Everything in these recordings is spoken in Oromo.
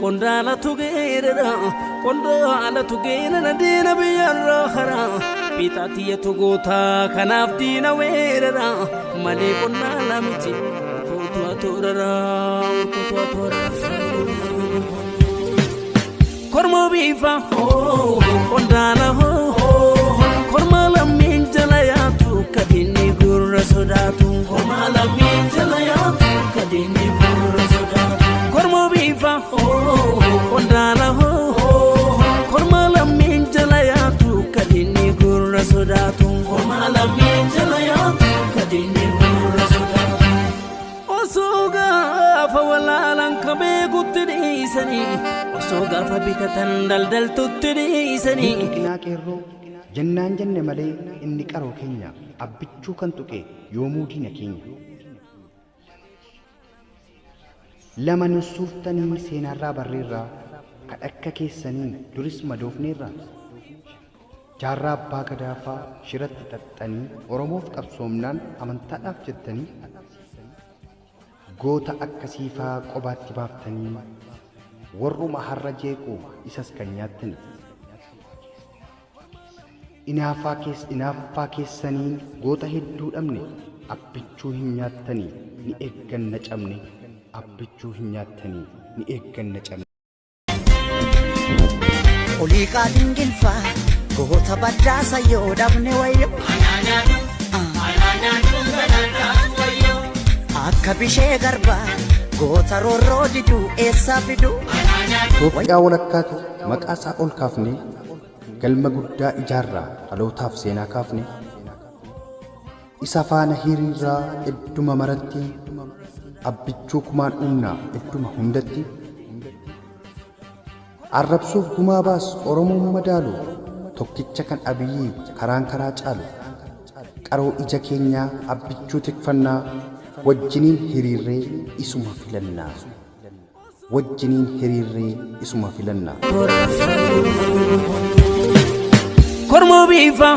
qondaala tugeerra qondaala tugeera nadeena biyyarra hara Pitatiya tugoota kanaaf diina weerara malee qondaala miti kutu atorara kormo bifa qondaala korma lammiin jala yaatu kadinni gurra sodaatu korma lammiin jala yaatu kadinni gurra sodaatu kormo bifa qondaala korma lammiin jala yaatu kadinni gurra sodaatu korma lammiin jala yaatu kadinni gurra sodaatu osoo gaafa walaalan kabee gutti dhiisanii osoo gaafa bitatan daldaltutti dhiisanii jennaan jenne malee inni qaroo keenya abbichuu kan tuqe yoomuu diina keenya lama nussuuftanii seenaarraa barreerraa kadhakka keessanii duris madoofneerraa jaarraa abbaa gadaafaa shiratti xaxxanii oromoof qabsoomnaan amantaadhaaf jettanii goota akkasiifaa qobaatti baaftanii warruma har'a jeequ isas kan nyaattanii inaaffaa keessanii goota hedduu dhabne abbichuu hin nyaattanii ni eegganna cabne abbichuu hin nyaattanii ni eegganna cabne olii qaaliin gilfaa goota baddaasa yoo dhabne wayyo akka bishee garbaa goota roorroo diduu eessaa fiduu Itoophiyaa walakkaatu maqaa isaa ol kaafne galma guddaa ijaarraa dhalootaaf seenaa kaafne isa faana hiriirraa idduma maratti abbichuu kumaan humnaa idduma hundatti arrabsuuf gumaa baas oromoon madaalu tokkicha kan abiyyii karaan karaa caalu qaroo ija keenyaa abbichuu tikfannaa wajjiniin hiriirree isuma filannaa wajjiniin hiriirree isuma filannaa kormo bifa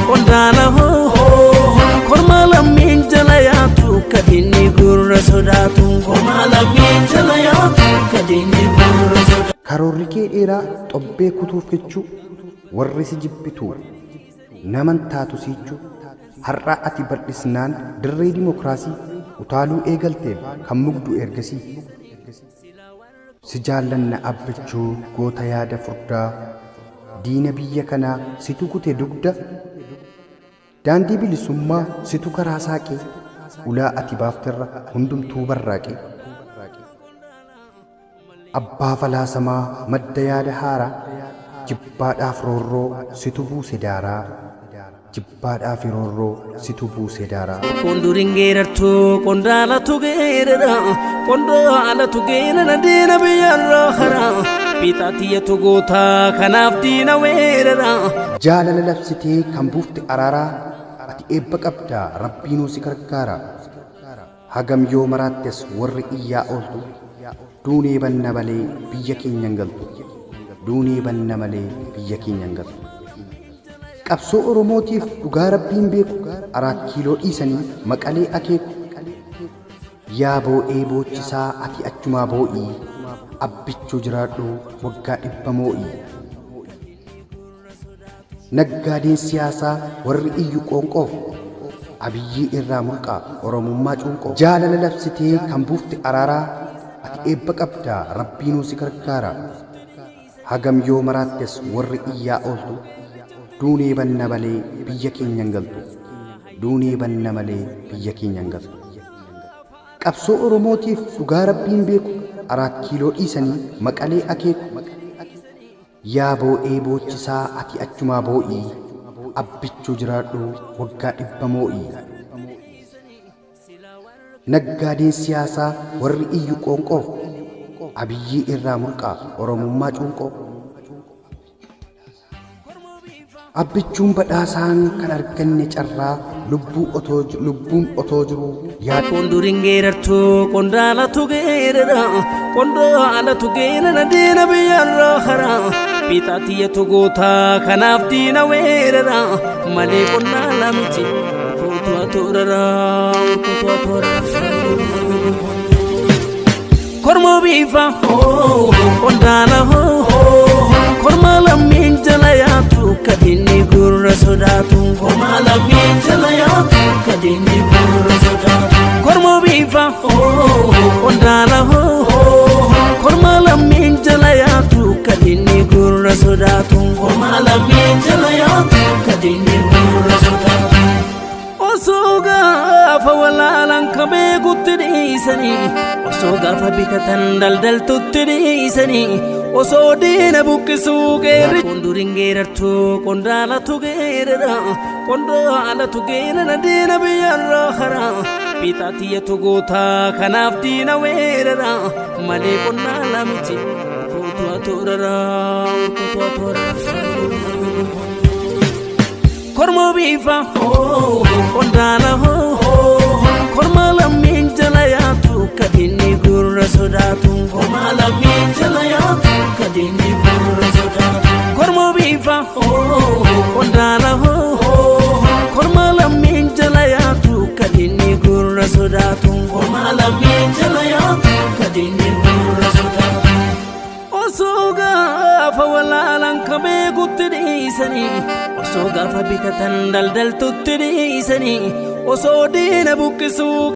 qondaala korma lammiin jala yaatu kadinni gurra sodaatu korma lammiin jala yaatu kadinni gurra sodaatu karoorri kee dheeraa xobbee kutuuf jechuu warri si jibbitu naman taatu sichuu har'aa ati bal'isnaan dirree dimokiraasii utaaluu eegalteen kan mugdu ergasii si jaallanna abbichuu goota yaada furdaa diina biyya kanaa situ kute dugda daandii bilisummaa situ karaa saaqee ulaa ati baafterra hundumtuu barraaqee abbaa falaasamaa madda yaada haaraa jibbaadhaaf roorroo situ buuse daaraa jibbaadhaaf roorroo situ buuse daaraa kondurin geerartu qondaala tugeerra qondaala tugeerra diina biyyarra hara Pitatiya tugoota kanaaf diina weerara jaalala labsitee kan buufte araaraa ati eebba qabdaa rabbiinuu si gargaara hagam yoo maraattes warri iyyaa ooltu duunee banna malee biyya keenyan galtu duunee banna malee biyya keenyan galtu qabsoo oromootiif dhugaa rabbiin beeku 4 kiiloo dhiisanii maqalee akeeku yaa boo'ee boochisaa ati achumaa boo'ii abbichuu jiraadhu waggaa 100 moo'ii naggaadeen siyaasaa warri iyyu qoonqoof abiyyii irraa mulqaa oromummaa cuunqoo jaalala labsitee kan buufte araaraa ati eebba qabdaa rabbiinuu si gargaara hagam yoo maraattes warri iyyaa ooltu duunee banna malee biyya keenyan galtu duunee banna malee biyya keenyan galtu qabsoo oromootiif dhugaa rabbiin beeku 4 kiiloo dhiisanii maqalee akeeku yaa boo'ee boochisaa ati achumaa boo'ii abbichuu jiraadhu waggaa 100 moo'ii naggaadeen siyaasaa warri iyyu qoonqoof abiyyii irraa mulqaa oromummaa cuunqoo abbichuun badhaasaan kan arganne carraa lubbuun otoo jiru yaad kondurin geerartu qondaala tugeerra qondaala tugeerra diina biyyarra hara Pitatiya tugoota kanaaf diina weerara malee qondaala miti kutu atorara kormo bifa ondana korma lammin jala yaatu kadinni gurra sodatu korma lammin jala yaatu kadinni gurra sodatu kormo bifa ondana korma lammin jala yaatu kadinni gurra sodatu korma lammin jala yaatu kadinni gurra sodatu osoga fa walalan kabe gutidisani osoga fa bikatan daldal tutidisani osodina bukisu geri konduringerartu kondala tugerera kondala tugerera dina biyarra khara pitatiya tugota kanaf dina werera male konnala miti kotu atorara kormo bifa ondana korma lammin jala yaatu kadinni gurra sodatu korma lammin jala yaatu kadinni gurra sodatu kormo bifa ondana korma lammin jala yaatu kadinni gurra sodatu korma lammin jala yaatu kadinni gurra sodatu osoga fa walalan kabe gutidisani osoga fa bikatan daldal tutidisani osodina bukisu